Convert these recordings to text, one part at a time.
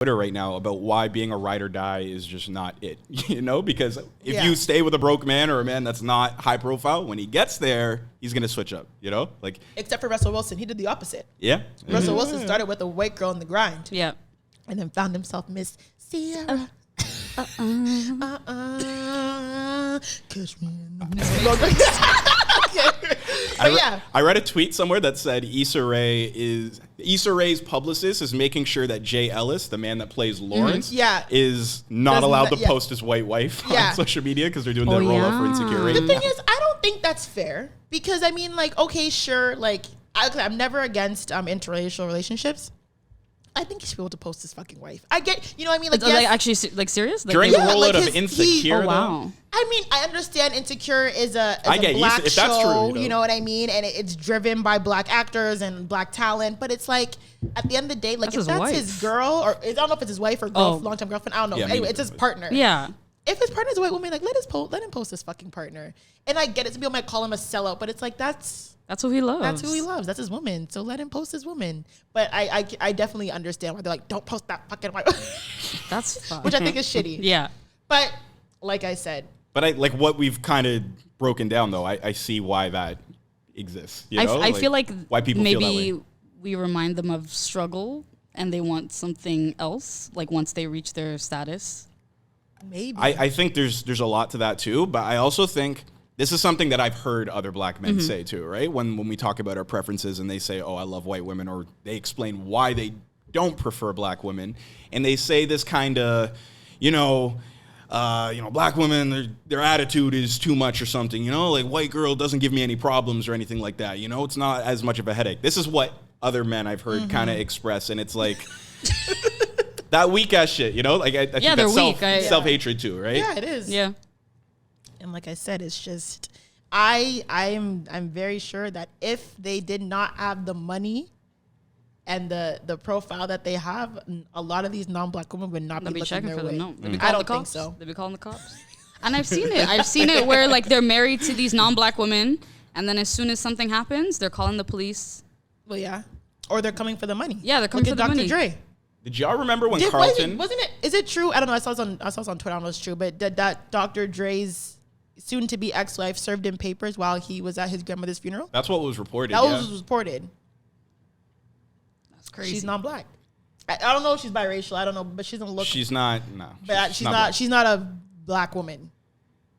Twitter right now about why being a ride or die is just not it, because if Yeah. you stay with a broke man or a man that's not high profile, when he gets there, he's going to switch up, like. Except for Russell Wilson. He did the opposite. Yeah. Russell Wilson started with a white girl in the grind. Yeah. And then found himself Miss Sierra. Catch me in the I read a tweet somewhere that said Issa Rae's publicist is making sure that Jay Ellis, the man that plays Lawrence, is not allowed to post his white wife on social media because they're doing the roll-up for Insecurity. The thing is, I don't think that's fair because, I mean, like, okay, sure, like, I'm never against interracial relationships. I think he should be able to post his fucking wife. I get, you know what I mean? Like, like actually, like, serious? Like, during the rollout of Insecure, wow. I mean, I understand Insecure is a black if show, that's true, you know what I mean? And it's driven by black actors and black talent. But it's like, at the end of the day, like, if that's his girl, or I don't know if it's his wife or long-time girlfriend, I don't know. Yeah, anyway, it's his partner. Yeah. If his partner's a white woman, like, let him post his fucking partner. And I get it, some people might call him a sellout, but it's like, that's who he loves. That's who he loves. That's his woman. So let him post his woman. But I definitely understand why they're like, don't post that fucking white. That's fine. Which I think is shitty. Yeah. But like I said. But I like what we've kind of broken down, though. I see why that exists. I feel like why people maybe feel that way. We remind them of struggle and they want something else, like once they reach their status. Maybe. I think there's a lot to that, too. But I also think this is something that I've heard other black men say too, right? When we talk about our preferences and they say, oh, I love white women, or they explain why they don't prefer black women. And they say this kind of, black women, their attitude is too much or something, like white girl doesn't give me any problems or anything like that. It's not as much of a headache. This is what other men I've heard kind of express. And it's like that weak ass shit, like I think that's self-hatred too, right? Yeah, it is. Yeah. And like I said, it's just, I'm very sure that if they did not have the money and the profile that they have, a lot of these non-black women would not be looking their way. No. I don't think so. They'd be calling the cops. And I've seen it. I've seen it where like they're married to these non-black women, and then as soon as something happens, they're calling the police. Well, yeah. Or they're coming for the money. Yeah, they're coming for the money. Dr. Dre. Did y'all remember when Carlton? Wasn't it? Is it true? I don't know. I saw it on Twitter. I don't know if it's true, but that Dr. Dre's soon-to-be ex-wife served him papers while he was at his grandmother's funeral? That's what was reported. That was reported. That's crazy. She's non-black. I don't know if she's biracial. I don't know, but she doesn't look. She's not. No. But she's not a black woman.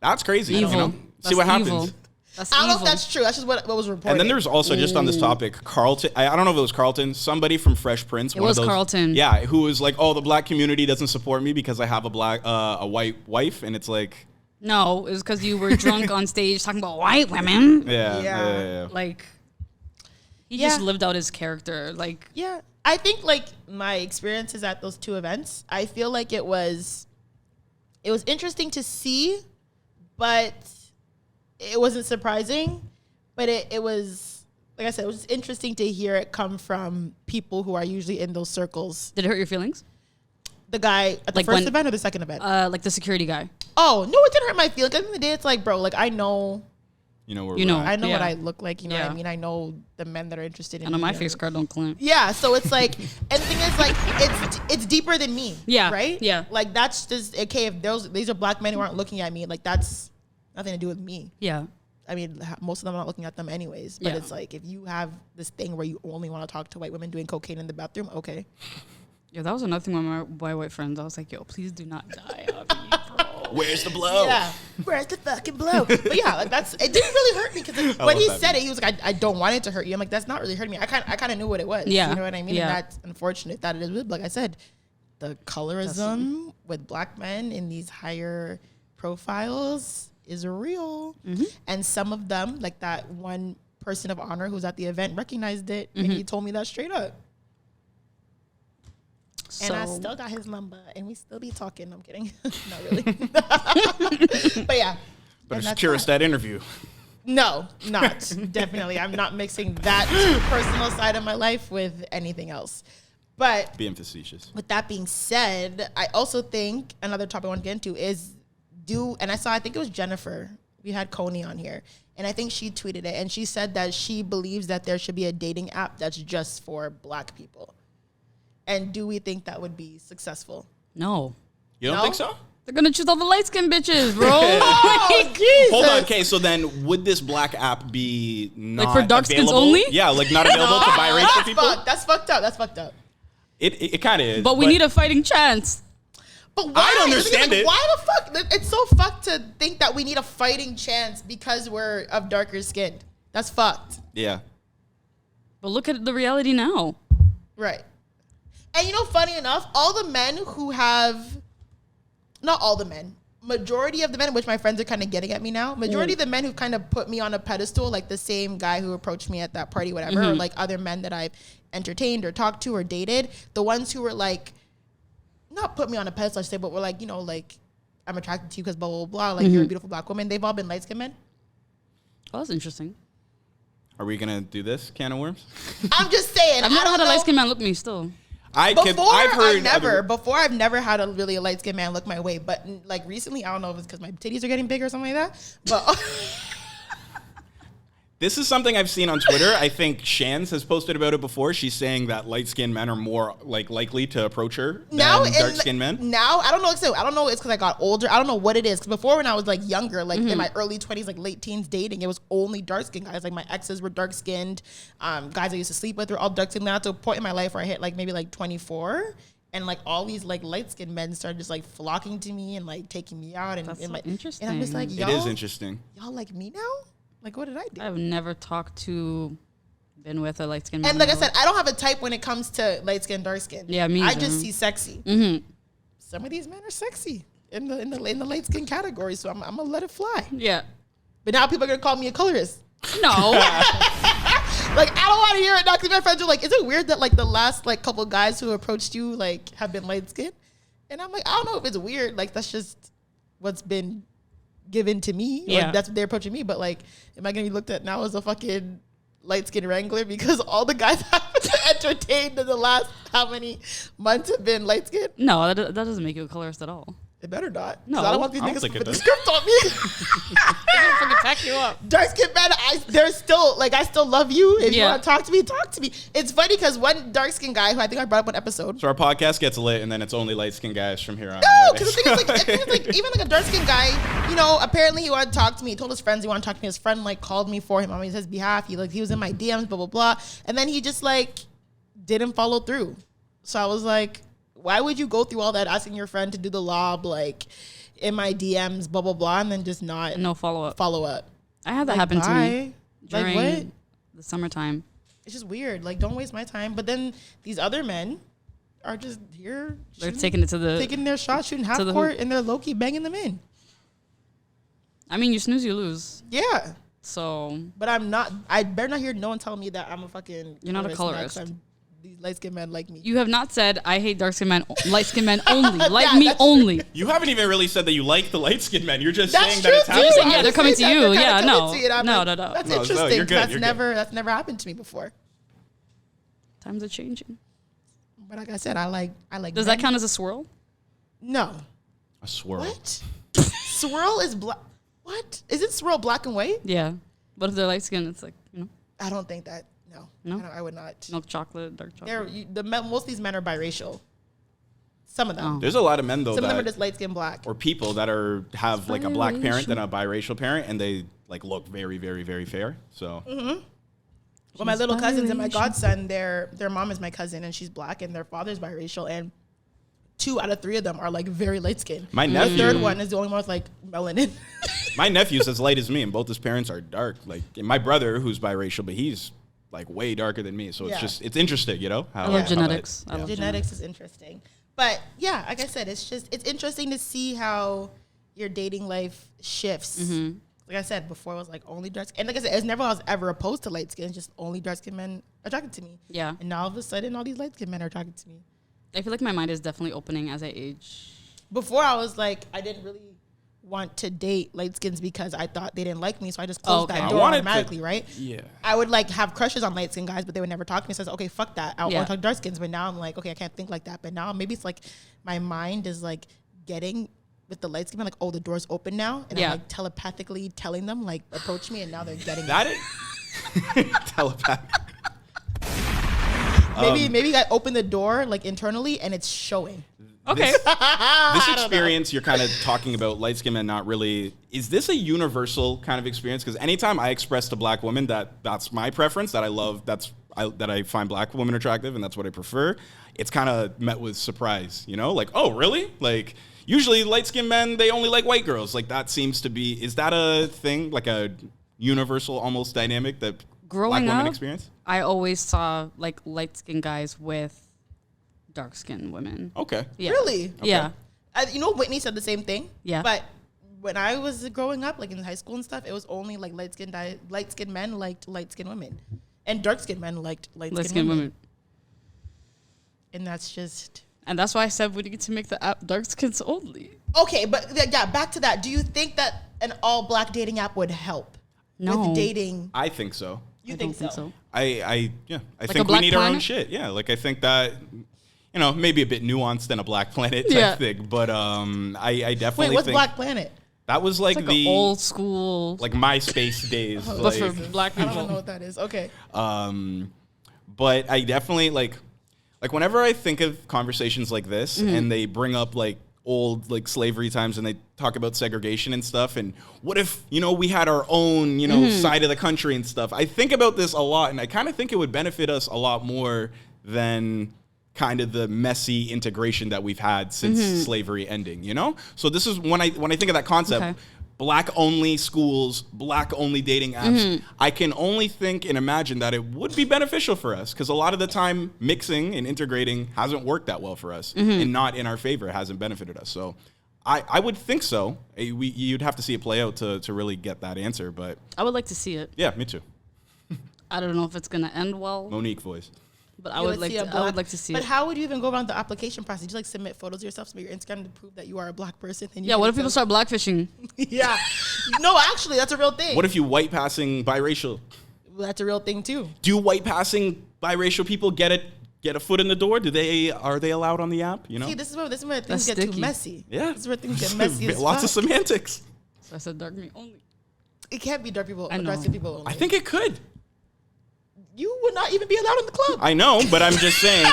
That's crazy. Evil. See what evil. happens. That's I don't know evil. if that's true. That's just what was reported. And then there's also, just on this topic, Carlton. I don't know if it was Carlton. Somebody from Fresh Prince. It was Carlton. Yeah, who was like, "Oh, the black community doesn't support me because I have a white wife," and it's like, no, it was because you were drunk on stage talking about white women. Yeah. Like, he just lived out his character. Like, yeah, I think like my experiences at those two events, I feel like it was interesting to see, but it wasn't surprising. But it was, like I said, it was interesting to hear it come from people who are usually in those circles. did it hurt your feelings? The guy at the first event or the second event? Like the security guy. Oh, no, it didn't hurt my feelings. At the end of the day, it's like, bro, like I know. I know what I look like. You know what I mean? I know the men that are interested in me. I know my face card don't clean. Yeah, so it's like, and the thing is, like, it's deeper than me. Yeah. Right? Yeah. Like, that's just, okay, if these are black men who aren't looking at me, like, that's nothing to do with me. Yeah. I mean, most of them are not looking at them anyways. But it's like, if you have this thing where you only want to talk to white women doing cocaine in the bathroom, okay. Yeah, that was another thing with my white friends. I was like, yo, please do not die on me, bro. Where's the blow? Yeah. Where's the fucking blow? But yeah, like it didn't really hurt me because when he said it, he was like, I don't want it to hurt you. I'm like, that's not really hurting me. I kind of knew what it was. Yeah. You know what I mean? Yeah. And that's unfortunate that it is. Like I said, the colorism with black men in these higher profiles is real. Mm-hmm. And some of them, like that one person of honor who's at the event, recognized it. And he told me that straight up. And I still got his number, and we still be talking. I'm kidding. Not really. But yeah. Better secure us that interview. No, not. Definitely. I'm not mixing that personal side of my life with anything else. But being facetious. With that being said, I also think another topic I want to get into is I think it was Jennifer. We had Coney on here. And I think she tweeted it. And she said that she believes that there should be a dating app that's just for black people. And do we think that would be successful? No. You don't No? think so? They're going to choose all the light-skinned bitches, bro. Oh, Jesus. Hold on. Okay, so then would this black app be not for dark skins available? only? Yeah, like not available to biracial people? That's fucked up. That's fucked up. It kind of is. But we need a fighting chance. But why? I don't understand it. Why the fuck? It's so fucked to think that we need a fighting chance because we're of darker skin. That's fucked. Yeah. But look at the reality now. Right. And you know, funny enough, all the men who have, not all the men, majority of the men, which my friends are kind of getting at me now, majority of the men who've kind of put me on a pedestal, like the same guy who approached me at that party, whatever, or like other men that I've entertained or talked to or dated, the ones who were like, not put me on a pedestal, I say, but were like, you know, like, I'm attracted to you because blah, blah, blah, like you're a beautiful black woman. They've all been light-skinned men. Oh, that's interesting. Are we going to do this can of worms? I'm just saying. I've never had a light-skinned man look at me still. Before I've never had a really a light-skinned man look my way, but like recently, I don't know if it's because my titties are getting bigger or something like that, but This is something I've seen on Twitter. I think Shans has posted about it before. She's saying that light-skinned men are more like likely to approach her than dark-skinned men. Now, I don't know. I don't know. It's because I got older. I don't know what it is. Because before, when I was like younger, like in my early 20s, like late teens, dating, it was only dark-skinned guys. Like my exes were dark-skinned. Guys I used to sleep with were all dark-skinned. Now to a point in my life where I hit like maybe like 24. And like all these like light-skinned men started just like flocking to me and like taking me out. And, That's and so like, interesting. And I'm just like, It is interesting. y'all like me now? Like, what did I do? I've never been with a light-skinned man. And like I said, I don't have a type when it comes to light skin, dark skin. Yeah, me I either. just see sexy. Mm-hmm. Some of these men are sexy in the light skin category, so I'm gonna let it fly. Yeah. But now people are gonna call me a colorist. No. Like I don't want to hear it now because my friends are like, "Is it weird that like the last like couple guys who approached you like have been light skinned?" And I'm like, I don't know if it's weird. Like that's just what's been given to me. Yeah. Or that's what they're approaching me. But like, am I gonna be looked at now as a fucking light skinned wrangler because all the guys I've entertained in the last how many months have been light skinned? No, that doesn't make you a colorist at all. It better not. 'Cause No. I don't want these I don't niggas think to it put the does. script on me. They're fucking pack you up. Dark skinned men, they're still like I still love you. If you Yeah. want to talk to me, talk to me. It's funny because one dark skinned guy who I think I brought up on episode. So our podcast gets lit, and then it's only light-skinned guys from here on. No, because the thing is like even like a dark skinned guy, you know, apparently he wanted to talk to me. He told his friends he wanted to talk to me. His friend like called me for him on his behalf. He was in my DMs, blah blah blah, and then he just like didn't follow through. So I was like, why would you go through all that asking your friend to do the lob like in my DMs, blah blah blah, and then just not No follow-up. follow up? I had that Like, happen to me bye. Like during what? the summertime. It's just weird. Like, don't waste my time. But then these other men are just here. They're shooting- taking it to the... taking their shots, shooting half to the court, hoop. and they're low-key banging them in. I mean, you snooze, you lose. Yeah. So... But I'm not. I better not hear no one tell me that I'm a fucking. You're not a colorist. colorist. These light-skinned men like me. You have not said, I hate dark-skinned men, light-skinned men only. Like Yeah, me that's only. You haven't even really said that you like the light-skinned men. You're just That's saying true that it's too. happening. saying, yeah, they're coming to you. They're kinda Yeah, coming no. to you, and I'm No, like, no, no. That's No, no, interesting. you're good, That's you're good. that's never happened to me before. Times are changing. But like I said, I like. Does that count as a swirl? No. A swirl. What? Swirl is black. What? Is it swirl black and white? Yeah. But if they're light-skinned, it's like, you know, I don't think that. No. No? I would not. milk chocolate, dark chocolate. Most of these men are biracial. Some of them. Oh. There's a lot of men though Some of them are that, just light skin black. or people that have like a black parent Biracial. than a biracial parent, and they like look very, very, very fair. So Well, my little cousins and my godson, their mom is my cousin, and she's black, and their father's biracial, and 2 out of 3 of them are like very light skinned. My The nephew, third one is the only one with like melanin. my nephew's as light as me, and both his parents are dark. Like and my brother, who's biracial, but he's like way darker than me. So Yeah. it's interesting, you know. How, I love how genetics. that- I love Genetics is interesting, but yeah, like I said, it's interesting to see how your dating life shifts. Mm-hmm. Like I said before, it was like only dark skin, and like I said, it's never I was ever opposed to light skin. It's just only dark skin men attracted to me. Yeah. And now all of a sudden, all these light skin men are attracted to me. I feel like my mind is definitely opening as I age. Before I was like, I didn't really want to date light skins because I thought they didn't like me, so I just closed okay. that I door wanted automatically, to- right? Yeah. I would like have crushes on light skin guys, but they would never talk to me. So I was okay, fuck that. I don't Yeah. want to talk dark skins. But now I'm like, okay, I can't think like that. But now maybe it's like my mind is like getting with the light skin, like, oh, the door's open now, and Yeah. I'm like telepathically telling them like approach me, and now they're getting That is telepathic. Maybe I opened the door like internally and it's showing. Okay. This experience you're kind of talking about, light skin men not really, is this a universal kind of experience? Because anytime I express to black women that's my preference, that I love, that I find black women attractive and that's what I prefer, it's kind of met with surprise, you know? Like, oh, really? Like, usually light skinned men, they only like white girls. Like, that seems to be, is that a thing? Like a universal almost dynamic that Growing black women up, experience? I always saw like light skinned guys with dark skinned women. Okay. Yeah. Really? Okay. Yeah. Whitney said the same thing. Yeah. But when I was growing up, like in high school and stuff, it was only like light skinned men liked light skinned women, and dark skinned men liked light skinned women. And that's just. And that's why I said we need to make the app dark skins only. Okay, but yeah, back to that. Do you think that an all black dating app would help with dating? I think so. You think so? I Like think we need our own planet? shit. Yeah, like I think that, you know, maybe a bit nuanced than a Black Planet type thing, but I definitely Wait, what's think Black Planet? that was like It's like the an old school, like MySpace days. but like, for black I people. don't know what that is. Okay. But I definitely like whenever I think of conversations like this and they bring up like old like slavery times and they talk about segregation and stuff and what if, you know, we had our own, you know, side of the country and stuff. I think about this a lot and I kind of think it would benefit us a lot more than kind of the messy integration that we've had since slavery ending, you know? So this is when I think of that concept, black only schools, black only dating apps, I can only think and imagine that it would be beneficial for us because a lot of the time mixing and integrating hasn't worked that well for us and not in our favor. It hasn't benefited us. So I would think so. You'd have to see it play out to really get that answer, but I would like to see it. yeah, me too. I don't know if it's gonna end well, Monique voice. but I would like to see But it. how would you even go around the application process? Do you like submit photos of yourself to your Instagram to prove that you are a black person? And Yeah, what if people start blackfishing? Yeah. No, actually, that's a real thing. What if you white passing biracial? Well, that's a real thing too. Do white passing biracial people get a foot in the door? Are they allowed on the app? You know? See, this is where things That's get sticky. too messy. Yeah. This is where things get messy as Lots fuck. of semantics. So I said dark meat only. It can't be dark people, I know. dark skin people only. I think it could. You would not even be allowed in the club. I know, but I'm just saying.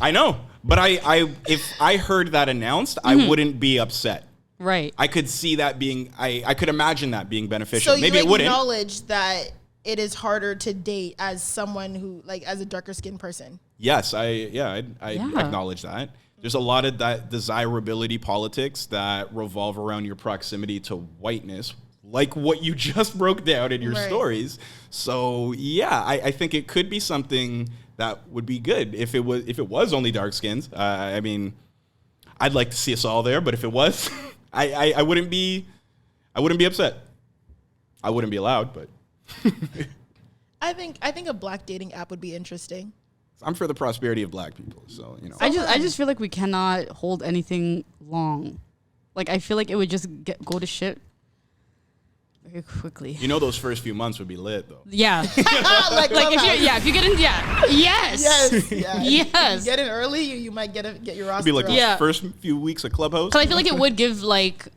I know, but I if I heard that announced, I wouldn't be upset. Right. I could see that being. I could imagine that being beneficial. So Maybe you it wouldn't. acknowledge that it is harder to date as someone who, like, as a darker skinned person. Yes, I Yeah. acknowledge that. There's a lot of that desirability politics that revolve around your proximity to whiteness, like what you just broke down in your Right. stories. So yeah, I think it could be something that would be good if it was only dark skins. I mean, I'd like to see us all there, but if it was, I wouldn't be upset. I wouldn't be allowed, but I think a black dating app would be interesting. I'm for the prosperity of black people. So, you know. I just feel like we cannot hold anything long. Like I feel like it would just go to shit very quickly. You know, those first few months would be lit, though. Yeah. Like if you get in, yes. Yes. Yeah. Yes. If you get in early, you might get your roster. It'd be like up. those Yeah. first few weeks of Clubhouse. Because I feel like it would give like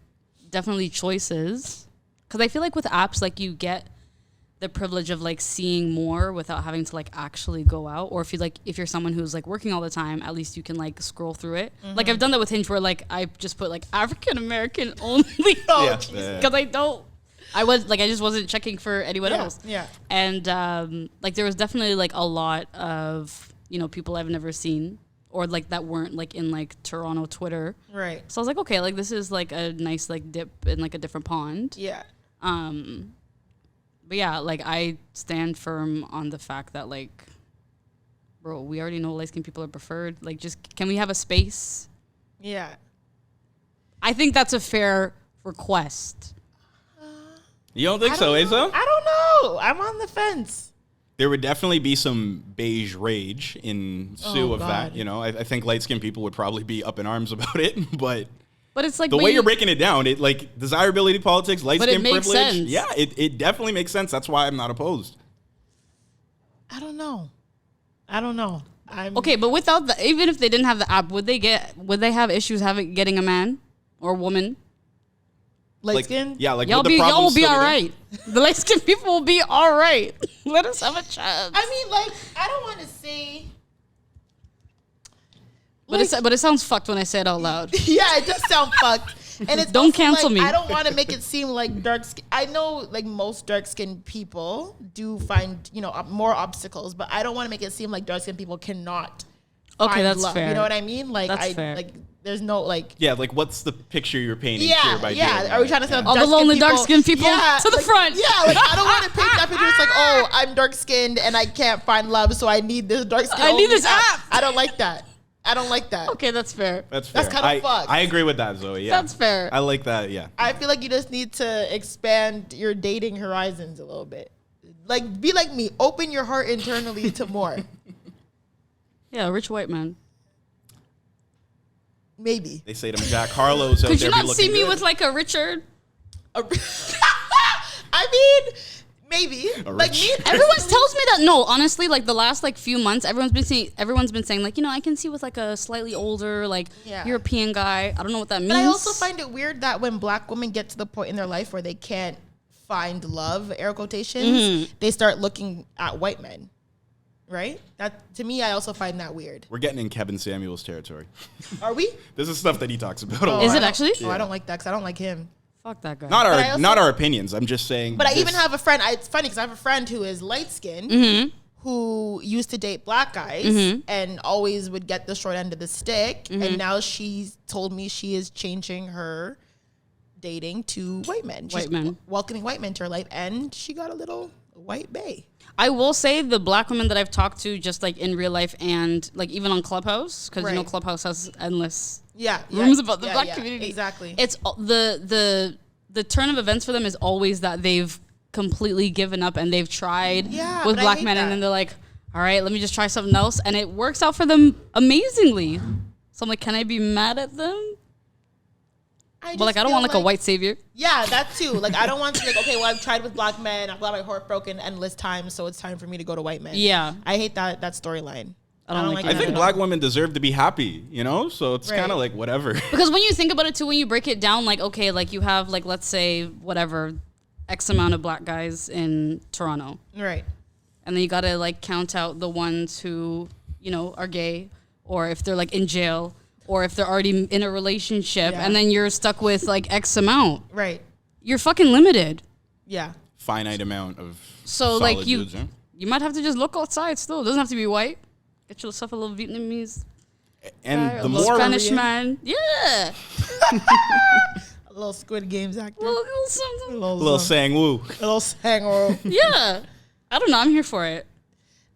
definitely choices. Because I feel like with apps, like you get the privilege of like seeing more without having to like actually go out. Or if you're someone who's like working all the time, at least you can like scroll through it. Like I've done that with Hinge where like I just put like African American only. Yeah. Because I just wasn't checking for anyone else. Yeah. And like there was definitely like a lot of, you know, people I've never seen or like that weren't like in like Toronto Twitter. Right. So I was like, okay, like this is like a nice like dip in like a different pond. Yeah. But yeah, like I stand firm on the fact that like, bro, we already know light skinned people are preferred. Like just can we have a space? Yeah. I think that's a fair request. You don't think so, I Asa? don't know. I'm on the fence. There would definitely be some beige rage in Sue of that. God. You know, I think light-skinned people would probably be up in arms about it, but But it's like the way you're breaking it down, it like desirability politics, light-skinned makes privilege. sense. Yeah, it definitely makes sense. That's why I'm not opposed. I don't know. I'm okay, but without the even if they didn't have the app, would they have issues getting a man or woman? Light skin? Yeah, like Y'all would the will problems be still all there? right. The light skinned people will be all right. Let us have a chance. I mean, like, I don't want to say. But it sounds fucked when I say it out loud. Yeah, it does sound fucked. And it's Don't also, cancel like, me. I don't want to make it seem like dark skin. I know, like, most dark skinned people do find, more obstacles, but I don't want to make it seem like dark skinned people cannot find that's love. fair. You know what I mean? Like, That's fair. like, there's no, like. Yeah, like what's the picture you're painting here by doing that? Are we trying to say All the lonely dark-skinned people to the front. Yeah, like, I don't want to paint that picture. It's like, oh, I'm dark-skinned and I can't find love, so I need this dark-skinned. I need this app. I don't like that. I don't like that. Okay, that's fair. That's fair. That's kinda fucked. I agree with that, Zoe. Yeah, That's fair. I like that. Yeah. I feel like you just need to expand your dating horizons a little bit. Like, be like me. Open your heart internally to more. Yeah, a rich white man. Maybe. They say them Jack Harlow's out Could there you be not looking see me good. with like a Richard? I mean, maybe. A Like rich- me. Everyone tells me that. No, honestly, like the last like few months, everyone's been saying like, I can see with like a slightly older like Yeah. European guy. I don't know what that means. But I also find it weird that when black women get to the point in their life where they can't find love, air quotations, they start looking at white men. Right? That, to me, I also find that weird. We're getting in Kevin Samuels territory. Are we? This is stuff that he talks about. a Oh, lot. Is I it don't- actually? Oh, I don't like that because I don't like him. Fuck that guy. Not But I our also- not our opinions. I'm just saying. But I this- even have a friend. It's funny because I have a friend who is light skinned who used to date black guys and always would get the short end of the stick. And now she's told me she is changing her dating to white men. She's White men. welcoming white men to her life, and she got a little white bae. I will say the black women that I've talked to just like in real life and like even on Clubhouse, because Right. Clubhouse has endless Yeah, rooms about the black community. Exactly. It's the turn of events for them is always that they've completely given up and they've tried Yeah, with but I black hate men that. and then they're like, all right, let me just try something else, and it works out for them amazingly. So I'm like, can I be mad at them? But like, I don't want like a white savior. Yeah, that too. Like, I don't want to be like, okay, well, I've tried with black men. I've got my heart broken endless times, so it's time for me to go to white men. Yeah. I hate that storyline. I don't like I that think at black all. women deserve to be happy. So it's Right. kind of like whatever. Because when you think about it too, when you break it down, like, okay, like you have like, let's say whatever, X amount of black guys in Toronto. Right. And then you gotta like count out the ones who, are gay, or if they're like in jail, or if they're already in a relationship, Yeah. and then you're stuck with like X amount. Right. You're fucking limited. Yeah. Finite amount of So solid like you dudes, huh? you might have to just look outside still. It doesn't have to be white. Get yourself a little Vietnamese guy, And or the a little more Spanish Korean. man. Yeah. A little Squid Games actor. Little something. A little sang woo. little hang. Yeah. I don't know, I'm here for it.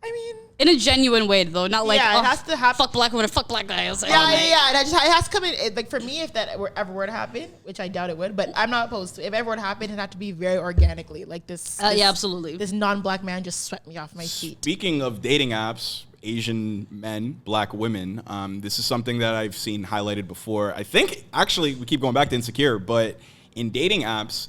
I mean, In a genuine way though, not like Yeah, it has to happen. fuck black women, fuck black guys. yeah. And it has to come in. Like, for me, if that ever were to happen, which I doubt it would, but I'm not opposed to. If ever were to happen, it'd have to be very organically. Like this. Yeah, absolutely. This non-black man just swept me off my feet. Speaking of dating apps, Asian men, black women, this is something that I've seen highlighted before. I think, actually, we keep going back to Insecure, but in dating apps,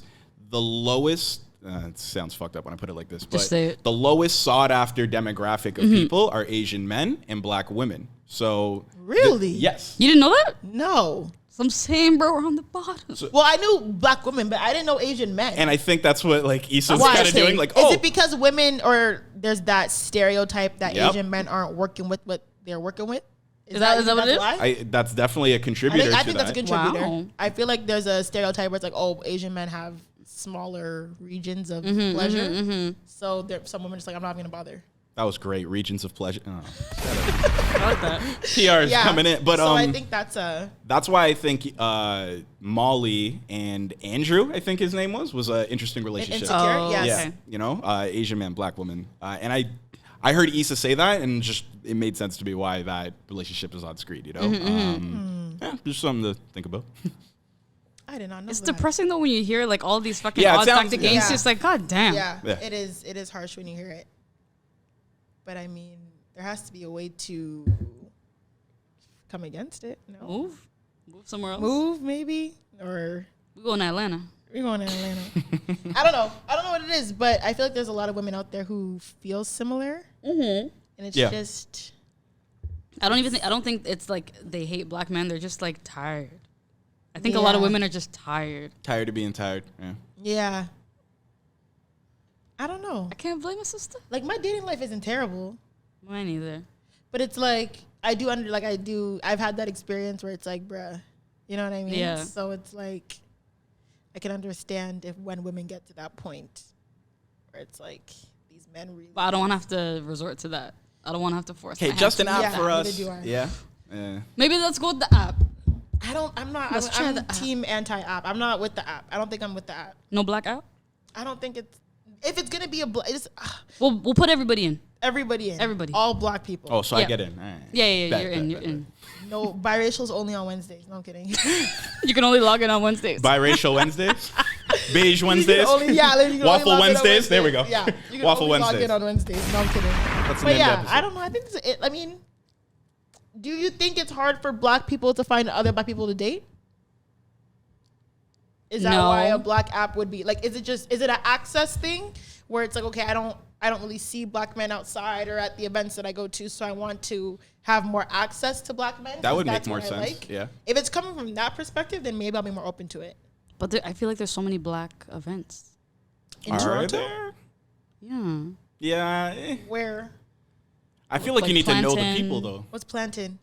the lowest, it sounds fucked up when I put it like this, but say it. the lowest sought-after demographic of people are Asian men and black women. So, Really? yes. You didn't know that? No. So I'm saying, bro, we're on the bottom. Well, I knew black women, but I didn't know Asian men. And I think that's what like Issa's Why? kind of doing. Like, Is it because women, or there's that stereotype that Yep. Asian men aren't working with what they're working with? Is that what that's it is? why? that's definitely a contributor I to think that. that's a contributor. Wow. I feel like there's a stereotype where it's like, oh, Asian men have smaller regions of pleasure. So some women are just like, I'm not even gonna bother. That was great. Regions of pleasure. Oh, I like that. PR is coming in, but so I think that's that's why I think Molly and Andrew, I think his name was an interesting relationship. Insecure. Oh, Yes. Yeah, okay. Asian man, black woman, and I heard Issa say that, and just it made sense to me why that relationship is on screen. Yeah, just something to think about. I did not know. It's that. depressing though when you hear like all these fucking Yeah, it odds sounds- stacked against yeah. you. It's like, god damn. Yeah, Yeah. it is. It is harsh when you hear it. But I mean, there has to be a way to come against it. No, Move somewhere else. move maybe, or We going to Atlanta. we're going to Atlanta. I don't know. I don't know what it is, but I feel like there's a lot of women out there who feel similar, and it's Yeah. just I don't think it's like they hate black men. They're just like tired. I think a lot of women are just tired. Tired of being tired. Yeah. Yeah. I don't know. I can't blame a sister. Like, my dating life isn't terrible. Mine either. But it's like, I've had that experience where it's like, bruh, you know what I mean? Yeah. So it's like, I can understand when women get to that point where it's like, these men really. But I don't want to have to resort to that. I don't want to have to force. Okay, just an app for us. Yeah. Maybe let's go with the app. I'm team anti-app. I'm not with the app. I don't think I'm with the app. No black app? I don't think if it's going to be We'll put everybody in. Everybody in. Everybody. All black people. Oh, so I get in. All right. Yeah, you're in. No, biracial's only on Wednesdays. No, I'm kidding. You can only log in on Wednesdays. Biracial Wednesdays? Beige Wednesdays? Waffle Wednesdays? There we go. Yeah. You can Waffle only log Wednesdays. in on Wednesdays. No, I'm kidding. But yeah, I don't know. I think this is it. I mean, do you think it's hard for black people to find other black people to date? Is that why a black app would be like? Is it an access thing where it's like, okay, I don't really see black men outside or at the events that I go to, so I want to have more access to black men? That would make more sense. Yeah. If it's coming from that perspective, then maybe I'll be more open to it. But I feel like there's so many black events. In Toronto? There? Yeah. Yeah. Where? I feel like you need to know the people, though. What's Plantain?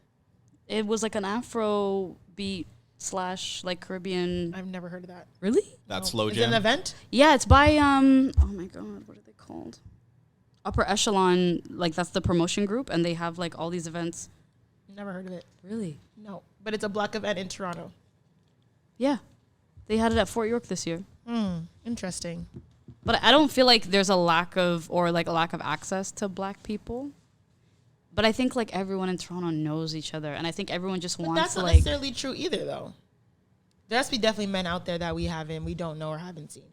It was like an Afro beat / like Caribbean. I've never heard of that. Really? That's slow jam. Is it an event? Yeah, it's by oh my god, what are they called? Upper Echelon, like that's the promotion group, and they have like all these events. Never heard of it. Really? No, but it's a black event in Toronto. Yeah, they had it at Fort York this year. Interesting. But I don't feel like there's a lack of access to black people. But I think like everyone in Toronto knows each other, and I think everyone just wants that's to not like. necessarily true either, though. There has to be definitely men out there that we don't know or haven't seen.